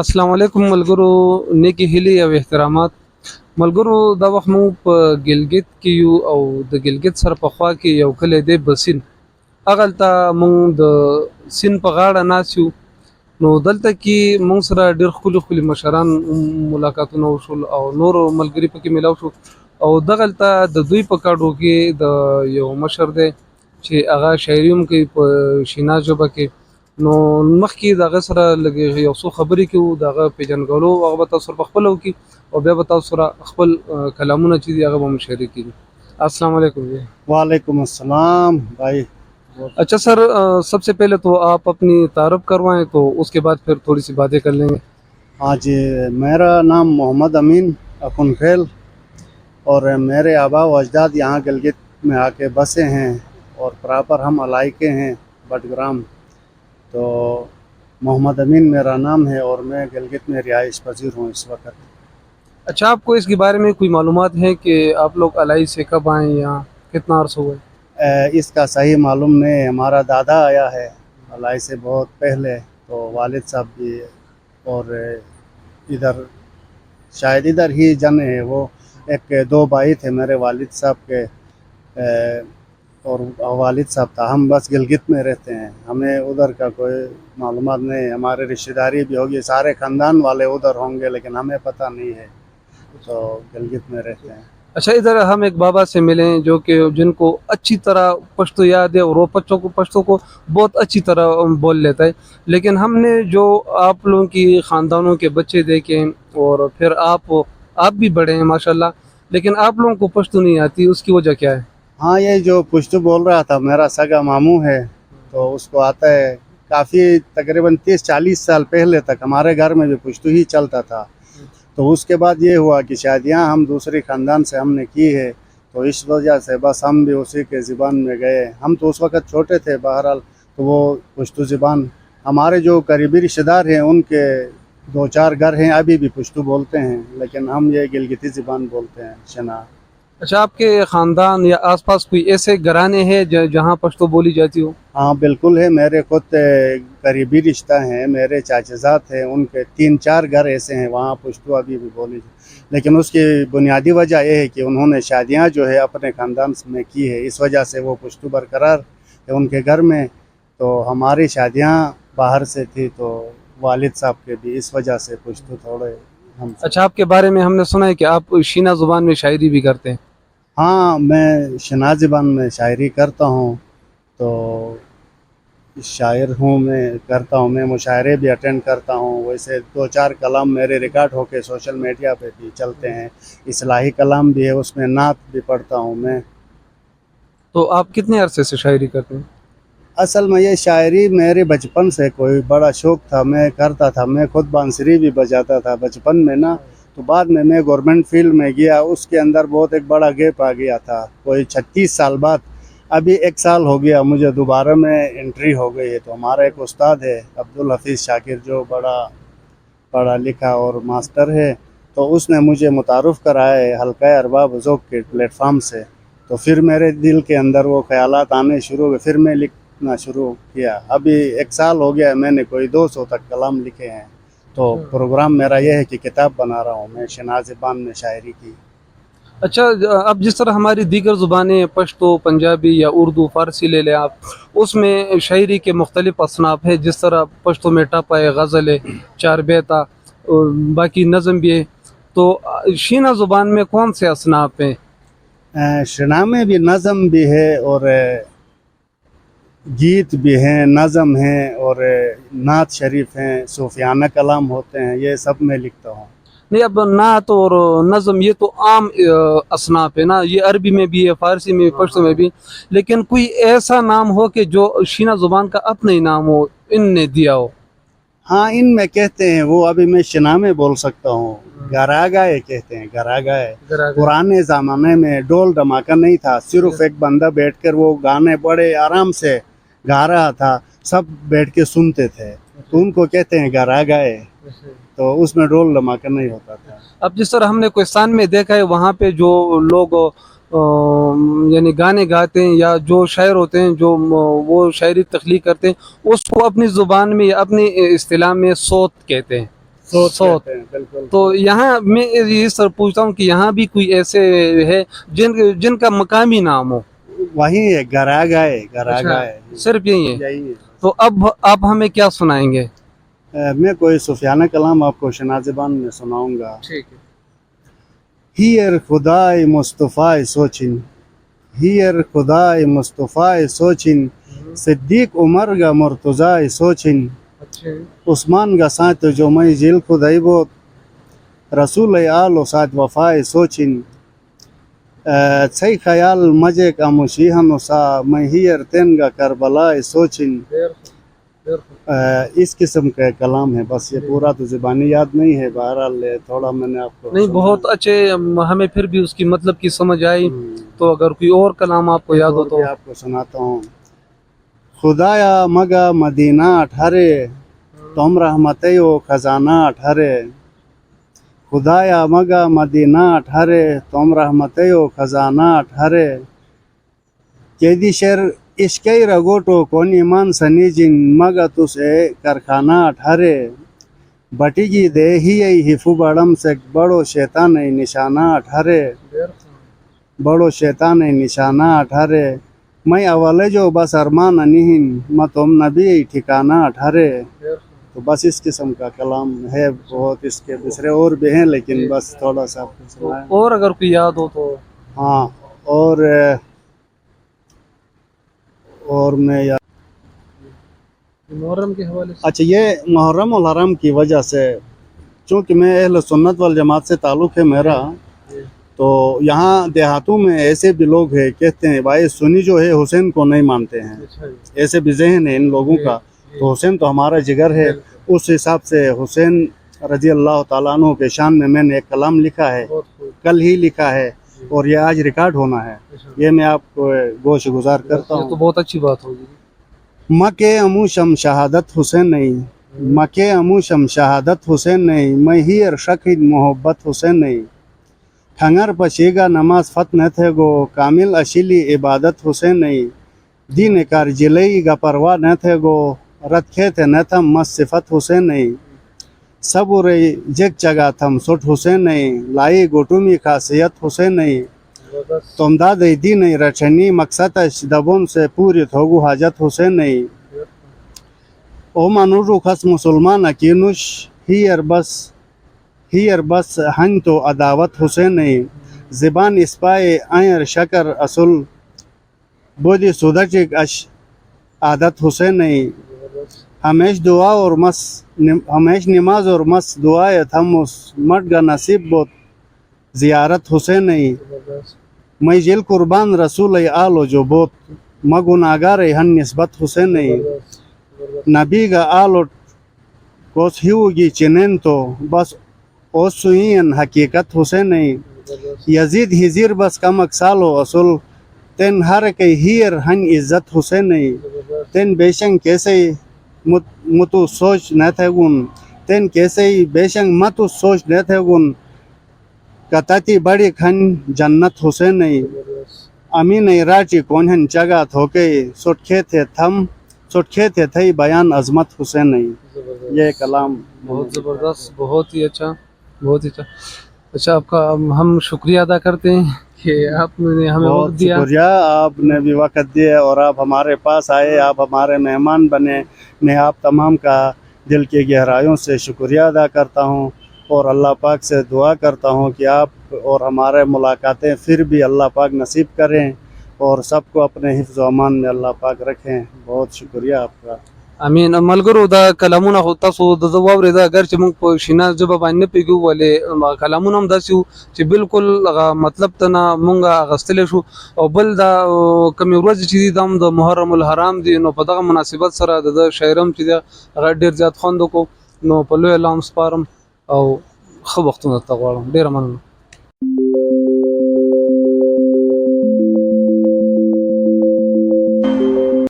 السلام علیکم ملګرو، نیکی هیلې او احترامات. ملګرو، دا وخت مو په ګلګت کې یو او د ګلګت سره په خوا کې یو کلی دی بسین. هغلته مونږ د سیند په غاړه ناست یو. نو دلته کې مونږ سره ډېر ښکلي مشران ملاقاتونه وشول او نورو ملګري پکې میلاو شو. او دغلته د دوی په کاډو کې د یو مشر دی چې هغه شاعري هم کوي په شینا ژبه کې. نو مخکې دغه سره لږ یو څو خبرې کوو، دغه پیژنګلو هغه به تاسو سره په خپله وکړي او بیا به تاسو سره خپل کلامونه چې دي هغه به مو شریک کړي. السلام علیکم جی. وعلیکم السلام بھائی. اچھا سر، سب سے پہلے تو آپ اپنی تعارف کروائیں تو اس کے بعد پھر تھوڑی سی باتیں کر لیں گے. ہاں جی، میرا نام محمد امین اخن خیل اور میرے آبا و اجداد یہاں گلگت میں آ کے بسے ہیں اور پراپر ہم علائقے ہیں بٹگرام. تو محمد امین میرا نام ہے اور میں گلگت میں رہائش پذیر ہوں اس وقت. اچھا، آپ کو اس کے بارے میں کوئی معلومات ہے کہ آپ لوگ الائی سے کب آئیں یا کتنا عرصہ ہوئے؟ اس کا صحیح معلوم نہیں. ہمارا دادا آیا ہے الائی سے بہت پہلے، تو والد صاحب بھی اور ادھر شاید ادھر ہی جنے ہیں. وہ ایک دو بھائی تھے میرے والد صاحب کے اور والد صاحب تھا. ہم بس گلگت میں رہتے ہیں، ہمیں ادھر کا کوئی معلومات نہیں. ہمارے رشتہ داری بھی ہوگی، سارے خاندان والے ادھر ہوں گے لیکن ہمیں پتہ نہیں ہے. تو گلگت میں رہتے ہیں. اچھا، ادھر ہم ایک بابا سے ملیں جو کہ جن کو اچھی طرح پشتو یاد ہے اور وہ پشتو کو بہت اچھی طرح بول لیتا ہے. لیکن ہم نے جو آپ لوگوں کی خاندانوں کے بچے دیکھے اور پھر آپ بھی بڑے ہیں ماشاءاللہ، لیکن آپ لوگوں کو پشتو نہیں آتی، اس کی وجہ کیا ہے؟ ہاں، یہ جو پشتو بول رہا تھا میرا سگا ماموں ہے، تو اس کو آتا ہے. کافی تقریباً 30-40 سال پہلے تک ہمارے گھر میں بھی پشتو ہی چلتا تھا. تو اس کے بعد یہ ہوا کہ شادیاں ہم دوسری خاندان سے ہم نے کی ہے، تو اس وجہ سے بس ہم بھی اسی کے زبان میں گئے. ہم تو اس وقت چھوٹے تھے بہرحال، تو وہ پشتو زبان ہمارے جو قریبی رشتہ دار ہیں ان کے 2-4 گھر ہیں ابھی بھی پشتو بولتے ہیں، لیکن ہم یہ گلگتی زبان بولتے ہیں شنا. اچھا، آپ کے خاندان یا آس پاس کوئی ایسے گھرانے ہیں جہاں پشتو بولی جاتی ہو؟ ہاں بالکل ہے. میرے خود قریبی رشتہ ہیں، میرے چاچا زاد ہیں، ان کے 3-4 گھر ایسے ہیں وہاں پشتو ابھی بھی بولی. لیکن اس کی بنیادی وجہ یہ ہے کہ انہوں نے شادیاں جو ہے اپنے خاندان میں کی ہے، اس وجہ سے وہ پشتو برقرار ہے ان کے گھر میں. تو ہماری شادیاں باہر سے تھی تو والد صاحب کے بھی اس وجہ سے پشتو تھوڑے ہم. اچھا، آپ کے بارے میں ہم نے سنا ہے کہ آپ شینا زبان میں شاعری بھی کرتے ہیں. ہاں، میں شنا زبان میں شاعری کرتا ہوں، تو شاعر ہوں، میں کرتا ہوں. میں مشاعرے بھی اٹینڈ کرتا ہوں. ویسے 2-4 کلام میرے ریکارڈ ہو کے سوشل میڈیا پہ بھی چلتے ہیں. اصلاحی کلام بھی ہے، اس میں نعت بھی پڑھتا ہوں میں. تو آپ کتنے عرصے سے شاعری کرتے ہیں؟ اصل میں یہ شاعری میرے بچپن سے کوئی بڑا شوق تھا، میں کرتا تھا. میں خود بانسری بھی بجاتا تھا بچپن میں نا. تو بعد میں گورنمنٹ فیلڈ میں گیا، اس کے اندر بہت ایک بڑا گیپ آ گیا تھا کوئی 36 سال بعد. ابھی 1 سال ہو گیا مجھے دوبارہ میں انٹری ہو گئی ہے. تو ہمارا ایک استاد ہے عبدالحفیظ شاکر، جو بڑا پڑھا لکھا اور ماسٹر ہے، تو اس نے مجھے متعارف کرایا ہے حلقہ ارباب ذوق کے پلیٹ فارم سے. تو پھر میرے دل کے اندر وہ خیالات آنے شروع ہوئے، پھر میں لکھنا شروع کیا. ابھی 1 سال ہو گیا، میں نے کوئی 200 تک کلام لکھے ہیں. تو پروگرام میرا یہ ہے کہ کتاب بنا رہا ہوں میں شنا زبان میں شاعری کی. اچھا، اب جس طرح ہماری دیگر زبانیں پشتو، پنجابی یا اردو، فارسی لے لیں آپ، اس میں شاعری کے مختلف اصناف ہیں. جس طرح پشتو میں ٹپ ہے، غزل ہے، چار بیتا اور باقی نظم بھی ہے. تو شینا زبان میں کون سے اصناف ہیں؟ شنا میں بھی نظم بھی ہے اور گیت بھی ہیں، نظم ہیں اور نعت شریف ہیں، صوفیانہ کلام ہوتے ہیں. یہ سب میں لکھتا ہوں. نہیں، اب نعت اور نظم یہ تو عام اصناف ہے نا، یہ عربی میں بھی ہے، فارسی میں بھی، پشتو میں بھی. لیکن کوئی ایسا نام ہو کہ جو شینا زبان کا اپنا ہی نام ہو، ان نے دیا ہو؟ ہاں، ان میں کہتے ہیں وہ، ابھی میں شنا میں بول سکتا ہوں، گرا گائے کہتے ہیں، گرا گائے. پرانے زمانے میں ڈول دھماکہ نہیں تھا، صرف ایک بندہ بیٹھ کر وہ گانے بڑے آرام سے گا رہا تھا، سب بیٹھ کے سنتے تھے، تو ان کو کہتے ہیں گرا گائے. تو اس میں ڈول دھماکہ نہیں ہوتا تھا. اب جس طرح ہم نے کوہستان میں دیکھا ہے، وہاں پہ جو لوگ یعنی گانے گاتے ہیں یا جو شاعر ہوتے ہیں جو وہ شاعری تخلیق کرتے ہیں، اس کو اپنی زبان میں یا اپنی اصطلاح میں صوت کہتے ہیں. صوت. کہتے ہیں، بالکل. تو یہاں میں یہ سر پوچھتا ہوں کہ یہاں بھی کوئی ایسے ہے جن کا مقامی نام ہو؟ وہی ہے گھرا گائے صرف یہی ہے. یہی ہے. تو اب آپ ہمیں کیا سنائیں گے؟ میں کوئی صوفیانہ کلام آپ کو شنازبان میں سناؤں گا. ٹھیک ہے. ہیر خدائے مصطفیٰ سوچن، ہیر خدائے مصطفیٰ سوچن، صدیق عمر گا مرتضی سوچن، اچھا. عثمان گا ساتھ جو میں جیل خدائی بوت، رسول آل و ساتھ وفائے سوچن، چھئی خیال مجے کا مشیحن سا میں ہیر تین گا کربلائے سوچن. اس قسم کا کلام ہے. بس یہ پورا تو زبانی یاد نہیں ہے، بہرحال تھوڑا میں نے آپ کو نہیں بہت اچھے، ہمیں پھر بھی اس کی مطلب کی سمجھ آئی. تو اگر کوئی اور کلام آپ کو یاد ہو تو آپ کو سناتا ہوں. خدایا مگا مدینہ ٹھہرے، تم رحمتِ و خزانہ ٹھہرے، خدایا مگا مدینہ ٹھہرے، تم رحمتِ و خزانہ ٹھہرے، کیدی شر عشقی رگوٹو کون ایمان سنی جن، مگا تس اے کارخانہ ٹھہرے، بٹی گی دے ہی ہفو بڑم سے بڑو شیطان نشانہ ٹھہرے، بڑو شیطان نشانہ ٹھہرے، میں اولے جو بس ارمان انہین، میں تم نبی ٹھکانہ ٹھہرے. تو بس اس قسم کا کلام ہے بہت. اس کے دوسرے اور بھی ہیں لیکن بس تھوڑا سا آپ کو سنایا. اور اگر کوئی یاد ہو تو ہاں. اور میں محرم کے حوالے سے. اچھا، یہ محرم الحرام کی وجہ سے، چونکہ میں اہل سنت والجماعت سے تعلق ہے میرا، تو یہاں دیہاتوں میں ایسے بھی لوگ ہیں کہتے ہیں بھائی سنی جو ہے حسین کو نہیں مانتے ہیں. ایسے بھی ذہن ہے ان لوگوں کا. تو حسین تو ہمارا جگر ہے. اس حساب سے حسین رضی اللہ تعالیٰ عنہ کے شان میں نے ایک کلام لکھا ہے، کل ہی لکھا ہے، اور یہ آج ریکارڈ ہونا ہے. یہ میں آپ کو گوش گزار کرتا ہوں. تو بہت اچھی بات ہوگی. مکے اموشم شہادت حسین نہیں، مکے اموشم شہادت حسین نہیں، میں ہیر شکید محبت حسین نہیں، ٹھنگر پشیگا نماز فت نہ تھے گو، کامل اشیلی عبادت حسین نہیں، دین کار جلئی گا پرواہ نہ تھے گو، رکھے تھے نہ تھم مس صفت حسین نہیں، سب رئی جگ چگا تھم سٹ حسین نہیں، لائی گوٹومی خاصیت حسین نہیں، تم داد دی نہیں رچنی مقصد دبون سے پوری تھوگو حاجت حسین نہیں، او منورو خس مسلمان اکینوش، ہیر بس ہن تو عداوت حسین نہیں، زبان اسپائے آئر شکر اصل، بودی سودچک اش عادت حسین نہیں، ہمیش دعا اور ہمیش نماز اور مس دعائے تھمس مٹ گا نصیب بوت زیارت حسین نہیں، میں جل قربان رسول آلو جو بوت مگناگار ہن نسبت حسین نہیں، نبی گا آلو کوس ہیوگی چنین تو بس اوسوین حقیقت حسین نہیں، یزید ہزیر بس کمک سالو اصل، تین ہر کئی ہیر ہن عزت حسین نہیں، تین بیشنگ کیسے متو سوچ نہ تھے گن، تین کیسے بیشنگ متو سوچ نہ تھے گن، کتاتی بڑی کھن جنت حسین نہیں، امین راچی کونہن چگا تھوکے، سٹکھے تھے تھئی بیان عظمت حسین نہیں. یہ کلام بہت زبردست، بہت ہی اچھا، بہت ہی اچھا. اچھا، آپ کا ہم شکریہ ادا کرتے ہیں کہ آپ نے ہمیں وقت دیا. شکریہ، آپ نے بھی وقت دیا اور آپ ہمارے پاس آئے، آپ ہمارے مہمان بنے. میں آپ تمام کا دل کی گہرائیوں سے شکریہ ادا کرتا ہوں، اور اللہ پاک سے دعا کرتا ہوں کہ آپ اور ہمارے ملاقاتیں پھر بھی اللہ پاک نصیب کریں، اور سب کو اپنے حفظ و امان میں اللہ پاک رکھیں. بہت شکریہ آپ کا. امین. ملګرو دا کلامونه خو تاسو د ځواب رضا اگر چې موږ په شینا ژبه باندې پیګو ولې کلامونه هم داسې چې بالکل مطلب ته نه مونږه غستل شو. او بل دا کمی ورځ چې د د محرم الحرام دی، نو په دغه مناسبت سره د شاعرم چې هغه ډیر زیات خوند کو، نو په لوی لام سپارم او خو وختونه ته غواړم. ډیر مننه.